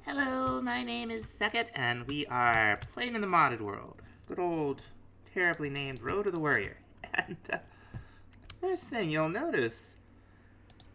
Hello, my name is Sekhet, and we are playing in the modded world. Good old, terribly named Road of the Warrior. And first thing you'll notice,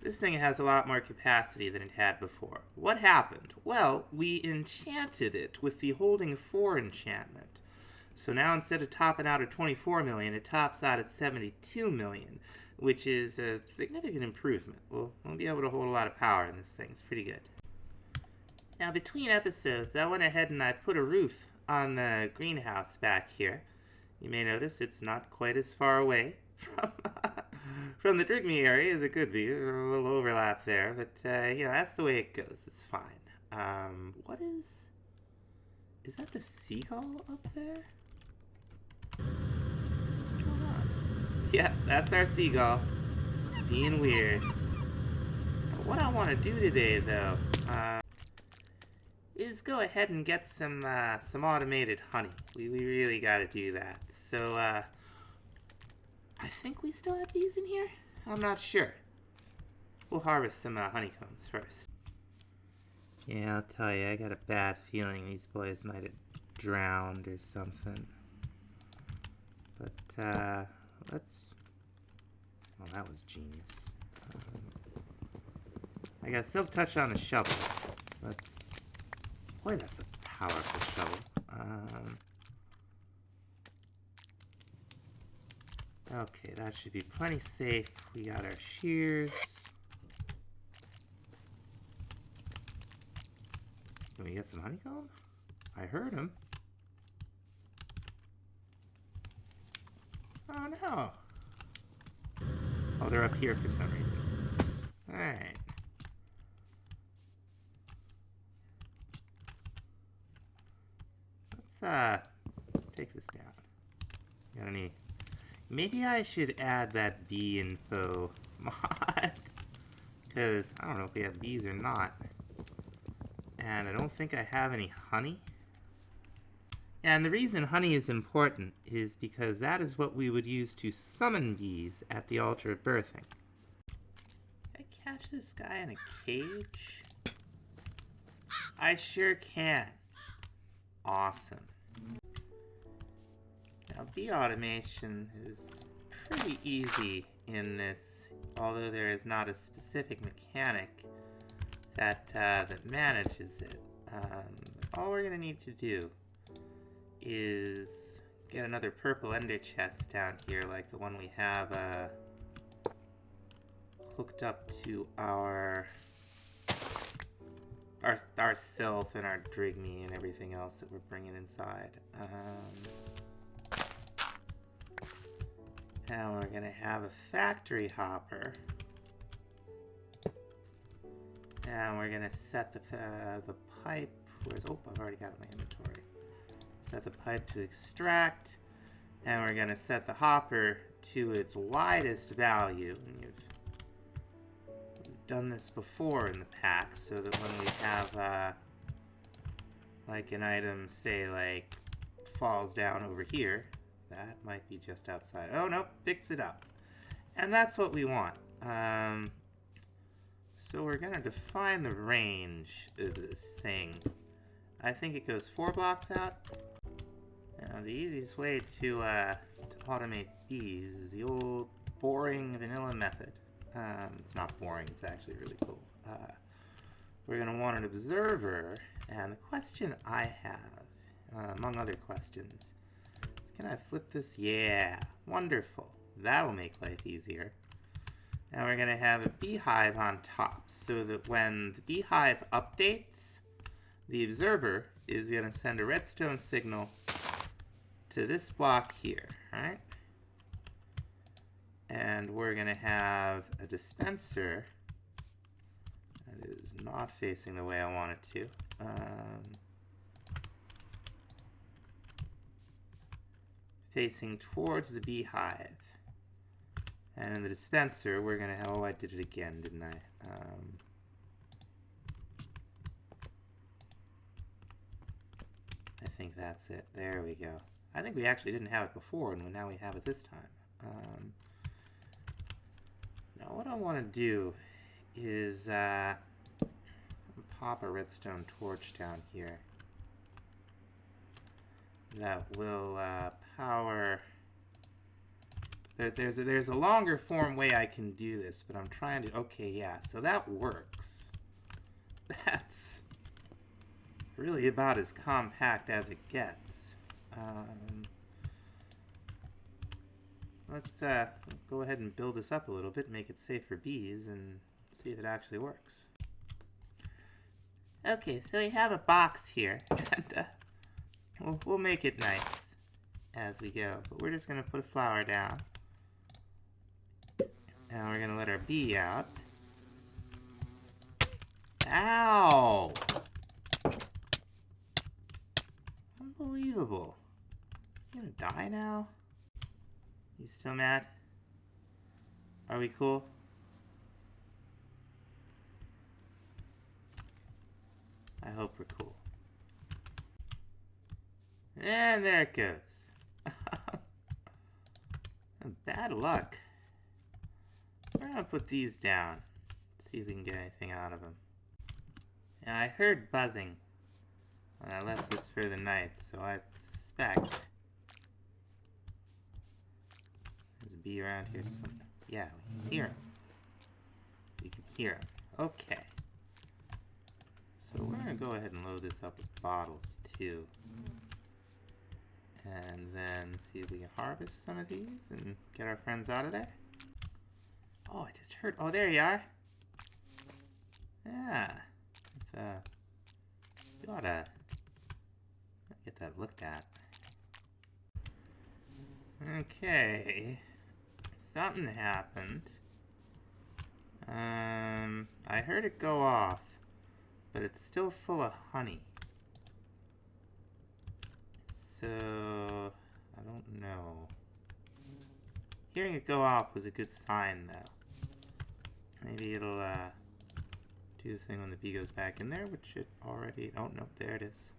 this thing has a lot more capacity than it had before. What happened? Well, we enchanted it with the Holding 4 enchantment. So now instead of topping out at 24 million, it tops out at 72 million, which is a significant improvement. We'll be able to hold a lot of power in this thing. It's pretty good. Now, between episodes, I went ahead and I put a roof on the greenhouse back here. You may notice it's not quite as far away from the Drigme area as it could be. There's a little overlap there, but that's the way it goes. It's fine. What is that the seagull up there? What's going on? Yeah, that's our seagull. Being weird. Now, what I want to do today, though, is go ahead and get some automated honey. We really gotta do that. So, I think we still have bees in here? I'm not sure. We'll harvest some honeycombs first. Yeah, I'll tell you, I got a bad feeling these boys might have drowned or something. But, let's... Well, that was genius. I got silk touch on the shovel. Let's... Boy, that's a powerful shovel. Okay, that should be plenty safe. We got our shears. Can we get some honeycomb? I heard him. Oh no! Oh, they're up here for some reason. Alright. Let's take this down. Got any... Maybe I should add that bee info mod. Because I don't know if we have bees or not. And I don't think I have any honey. And the reason honey is important is because that is what we would use to summon bees at the altar of birthing. Can I catch this guy in a cage? I sure can. Awesome. Now, bee automation is pretty easy in this, although there is not a specific mechanic that manages it. All we're going to need to do is get another purple ender chest down here, like the one we have hooked up to our self and our Drigme and everything else that we're bringing inside. Now we're gonna have a factory hopper, and we're gonna set the pipe. Oh, I've already got it in my inventory. Set the pipe to extract, and we're gonna set the hopper to its widest value. And we've done this before in the pack, so that when we have like an item, say like falls down over here, that might be just outside. Oh no, picks it up, and that's what we want. So we're gonna define the range of this thing. I think it goes 4 blocks out. Now the easiest way to automate bees is the old boring vanilla method. It's not boring, it's actually really cool. We're going to want an observer, and the question I have, among other questions, is can I flip this? Yeah, wonderful. That'll make life easier. And we're going to have a beehive on top, so that when the beehive updates, the observer is going to send a redstone signal to this block here, alright? And we're going to have a dispenser that is not facing the way I want it to. Facing towards the beehive. And in the dispenser, we're going to have... Oh, I did it again, didn't I? I think that's it. There we go. I think we actually didn't have it before, and now we have it this time. Now what I want to do is pop a redstone torch down here that will power... There's a longer form way I can do this, but I'm trying to... Okay, yeah, so that works. That's really about as compact as it gets. Let's go ahead and build this up a little bit, make it safe for bees, and see if it actually works. Okay, so we have a box here, and we'll make it nice as we go. But we're just going to put a flower down. And we're going to let our bee out. Ow! Unbelievable. You gonna die now? You still mad? Are we cool? I hope we're cool. And there it goes. Bad luck. We're gonna put these down. See if we can get anything out of them. Now, I heard buzzing when I left this for the night, so I suspect there's a bee around here somewhere. Yeah, we can hear him. We can hear him. Okay. So we're gonna go ahead and load this up with bottles too. And then see if we can harvest some of these and get our friends out of there. Oh, I just heard. Oh, there you are. Yeah. You ought to get that looked at. Okay. Something happened. I heard it go off, but it's still full of honey. So, I don't know. Hearing it go off was a good sign, though. Maybe it'll, do the thing when the bee goes back in there, which it already... Oh, no, there it is.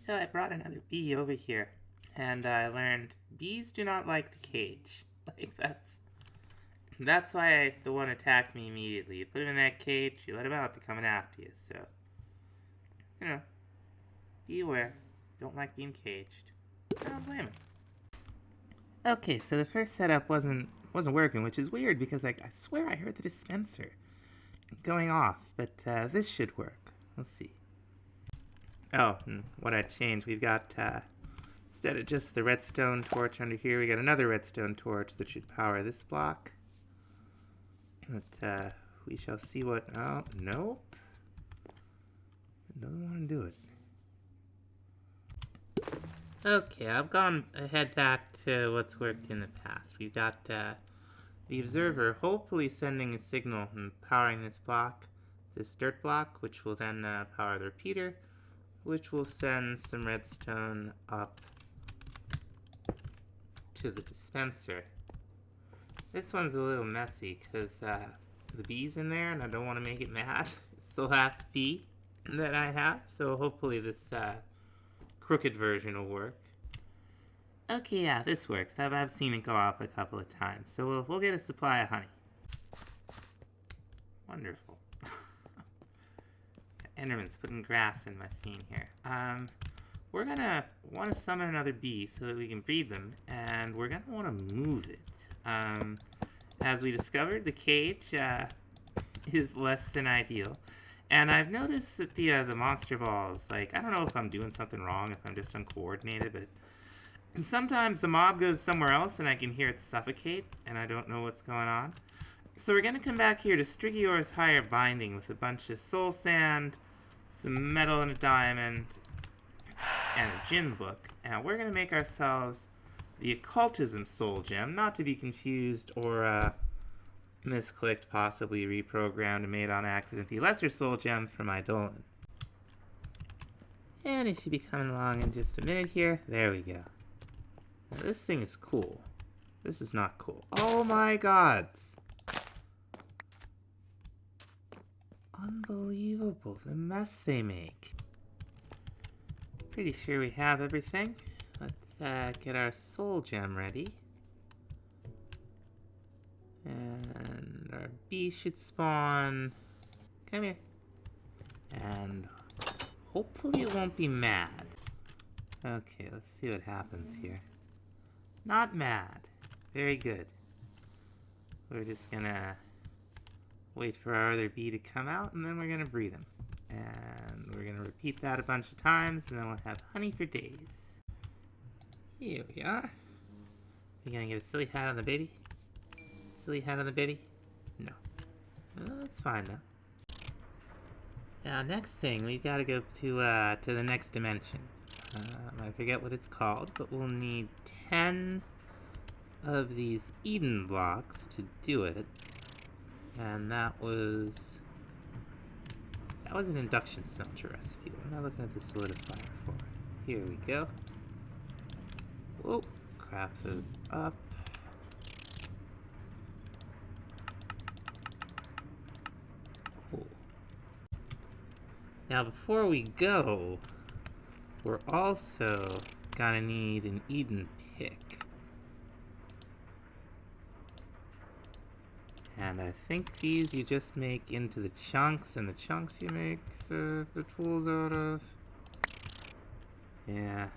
So I brought another bee over here, and I learned bees do not like the cage. Like, that's why the one attacked me immediately. You put him in that cage, you let him out, they're coming after you, so... You know, be aware. Don't like being caged. I don't blame him. Okay, so the first setup wasn't working, which is weird because I swear I heard the dispenser going off, but this should work. Let's see. Oh, and what I changed, we've got, instead of just the redstone torch under here, we got another redstone torch that should power this block. But we shall see what... Oh, nope. It doesn't want to do it. Okay, I've gone ahead back to what's worked in the past. We've got the observer hopefully sending a signal and powering this block, this dirt block, which will then power the repeater, which will send some redstone up to the dispenser. This one's a little messy because the bee's in there and I don't want to make it mad. It's the last bee that I have, so hopefully this crooked version will work. Okay, yeah, this works. I've seen it go off a couple of times, so we'll get a supply of honey. Wonderful. Enderman's putting grass in my scene here. We're gonna want to summon another bee so that we can breed them, and we're gonna want to move it. As we discovered, the cage is less than ideal. And I've noticed that the monster balls, like, I don't know if I'm doing something wrong, if I'm just uncoordinated, but sometimes the mob goes somewhere else and I can hear it suffocate, and I don't know what's going on. So we're going to come back here to Strigior's Higher Binding with a bunch of soul sand, some metal and a diamond, and a gem book. And we're going to make ourselves the Occultism Soul Gem, not to be confused or misclicked, possibly reprogrammed and made on accident, the Lesser Soul Gem from Eidolon. And it should be coming along in just a minute here. There we go. Now, this thing is cool. This is not cool. Oh my gods! Unbelievable, the mess they make. Pretty sure we have everything. Let's get our soul gem ready. And our bee should spawn. Come here. And hopefully it won't be mad. Okay, let's see what happens here. Not mad. Very good. We're just gonna wait for our other bee to come out, and then we're gonna breed him. And we're gonna repeat that a bunch of times, and then we'll have honey for days. Here we are. You gonna get a silly hat on the baby? Silly hat on the baby? No. That's fine though. Now, next thing, we've got to go to the next dimension. I forget what it's called, but we'll need 10 of these Eden blocks to do it. And that was an induction smelter recipe. What am I looking at the solidifier for? Here we go. Whoa, craft those up. Cool. Now, before we go, we're also gonna need an Eden pick. And I think these you just make into the chunks, and the chunks you make the tools out of. Yeah.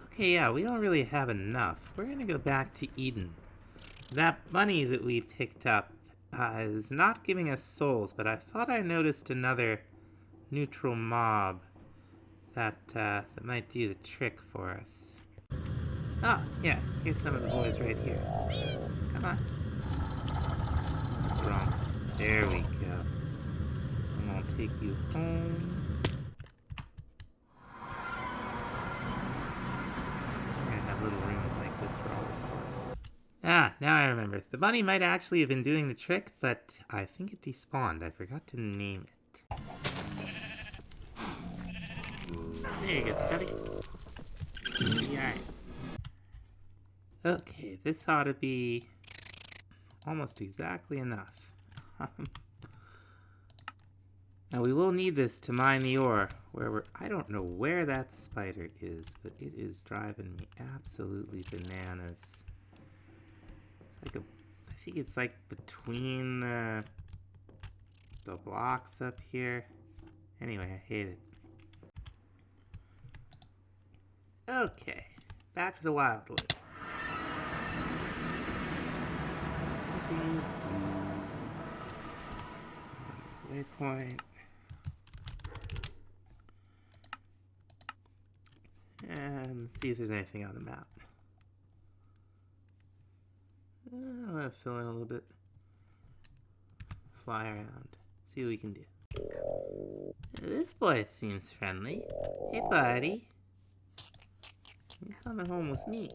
Okay, yeah, we don't really have enough. We're gonna go back to Eden. That bunny that we picked up is not giving us souls, but I thought I noticed another neutral mob that might do the trick for us. Ah, yeah, here's some of the boys right here. Come on. What's wrong? There we go. I'm gonna take you home. We're gonna have little rooms like this for all the boys. Ah, now I remember. The bunny might actually have been doing the trick, but I think it despawned. I forgot to name it. There you go, Stubby. Alright. Okay, this ought to be almost exactly enough. Now we will need this to mine the ore, I don't know where that spider is, but it is driving me absolutely bananas. It's like I think it's like between the blocks up here. Anyway, I hate it. Okay, back to the Wildwood. Waypoint. And let's see if there's anything on the map. I'm gonna fill in a little bit. Fly around. See what we can do. This boy seems friendly. Hey, buddy. You're coming home with me.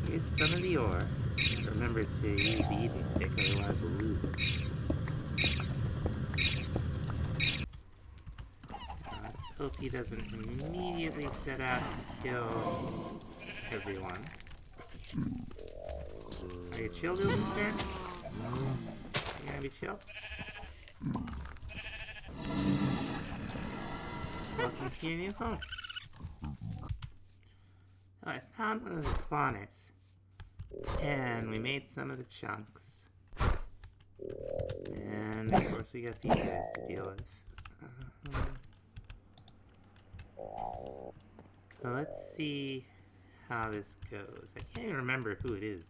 Here's some of the ore. Remember to use the Eden pick, otherwise we'll lose it. Let's hope he doesn't immediately set out to kill everyone. Are you chill, Guildenstern? You gonna be chill? Welcome to your new home. Oh, I found one of the spawners. And we made some of the chunks. And of course we got these guys to deal with. So let's see how this goes. I can't even remember who it is.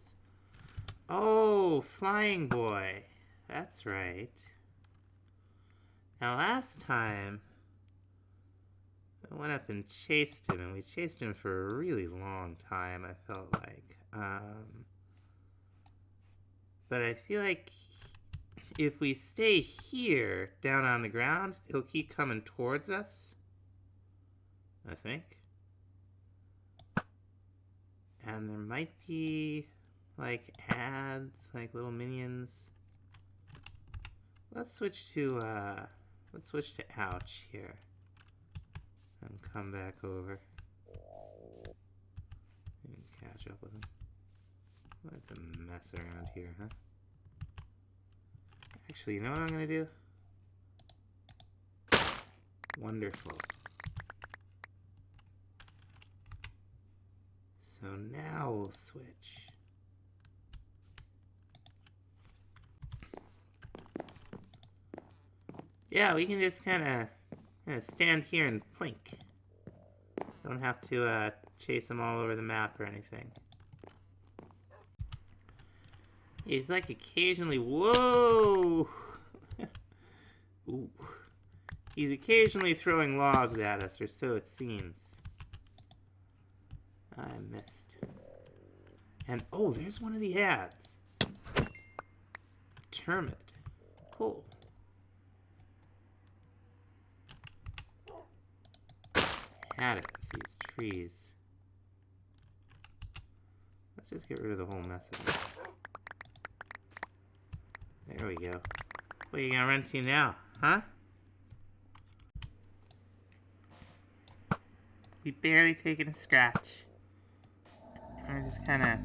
Oh, Flying Boy. That's right. Now last time, I went up and chased him, and we chased him for a really long time, I felt like. But I feel like if we stay here, down on the ground, he'll keep coming towards us. I think. And there might be, like, ads, like little minions. Let's switch to Ouch here. And come back over. And catch up with him. That's a mess around here, huh? Actually, you know what I'm gonna do? Wonderful. So now we'll switch. Yeah, we can just kind of stand here and plink. Don't have to chase them all over the map or anything. He's like occasionally, whoa! Ooh. He's occasionally throwing logs at us, or so it seems. I missed. And, oh, there's one of the ads. Termit. Cool. Had it with these trees. Let's just get rid of the whole mess of it. There we go. What are you gonna run to now, huh? We barely taken a scratch. We're just kinda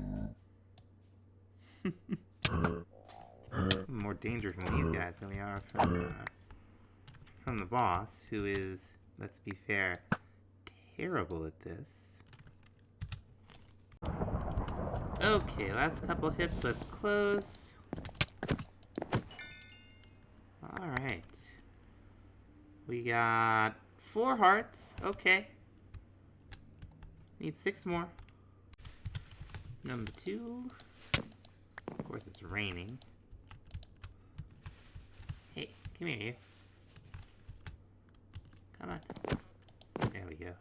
more danger from these guys than we are from the boss, who is, let's be fair, terrible at this. Okay, last couple hits, let's close. Alright. We got 4 hearts, okay. Need 6 more. Number 2. Of course it's raining. Hey, come here, you. Come on. There we go.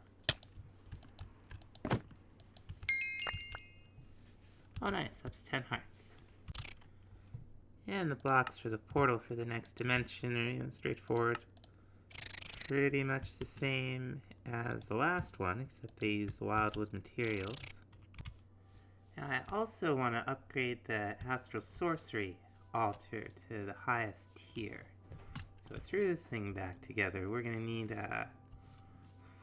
Oh nice, up to 10 hearts. And the blocks for the portal for the next dimension are, straightforward. Pretty much the same as the last one, except they use the Wildwood materials. Now I also want to upgrade the Astral Sorcery altar to the highest tier. So through this thing back together, we're going to need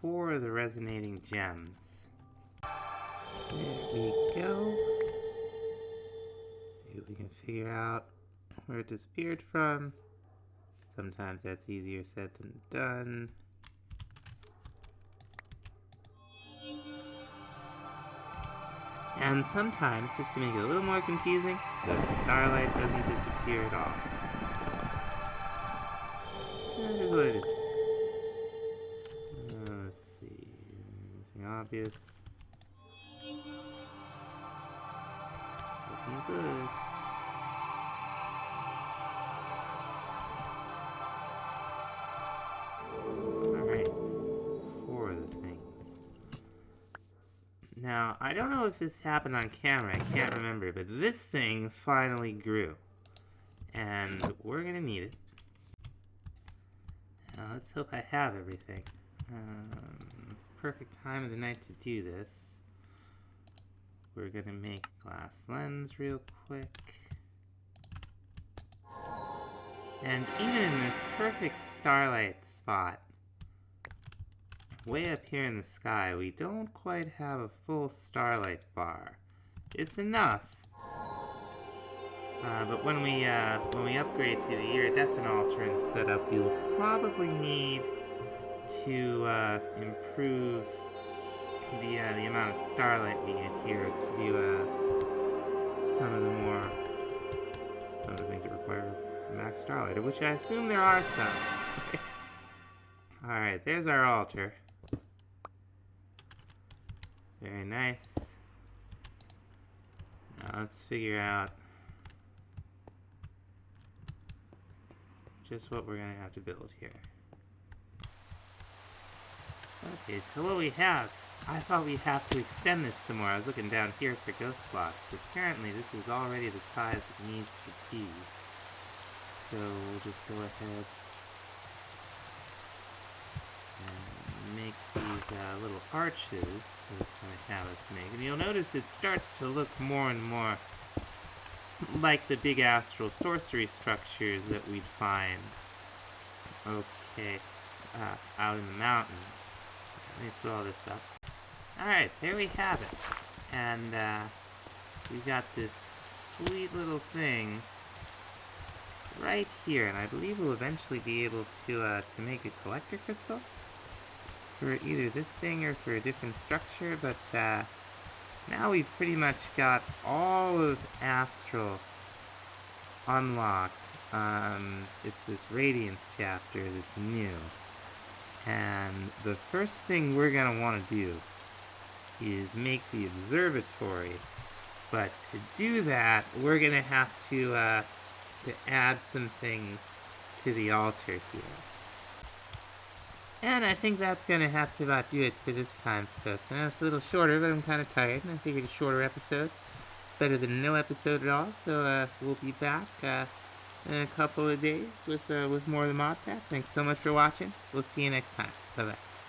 4 of the resonating gems. There we go. See if we can figure out where it disappeared from. Sometimes that's easier said than done. And sometimes, just to make it a little more confusing, the starlight doesn't disappear at all. So, that is what it is. Let's see. Anything obvious? Looking good. Now, I don't know if this happened on camera, I can't remember, but this thing finally grew. And we're gonna need it. Now, let's hope I have everything. It's the perfect time of the night to do this. We're gonna make a glass lens real quick. And even in this perfect starlight spot, way up here in the sky, we don't quite have a full starlight bar. It's enough. But when we upgrade to the Iridescent altar and setup, we will probably need to improve the amount of starlight we get here to do some of the things that require max starlight, which I assume there are some. Alright, there's our altar. Very nice. Now let's figure out just what we're gonna have to build here. Okay, so what we have, I thought we'd have to extend this some more. I was looking down here for ghost blocks, but apparently this is already the size it needs to be. So we'll just go ahead and make these little arches that it's going to have us make. And you'll notice it starts to look more and more like the big Astral Sorcery structures that we'd find, okay, out in the mountains. Let me put all this up. Alright, there we have it. And we've got this sweet little thing right here, and I believe we'll eventually be able to make a collector crystal for either this thing or for a different structure, but now we've pretty much got all of Astral unlocked It's this Radiance chapter that's new. And the first thing we're going to want to do is make the observatory. But to do that, we're going to have to add some things to the altar here. And I think that's going to have to about do it for this time, folks. I know it's a little shorter, but I'm kind of tired, and I figured a shorter episode. It's better than no episode at all, so we'll be back in a couple of days with more of the mod pack. Thanks so much for watching. We'll see you next time. Bye-bye.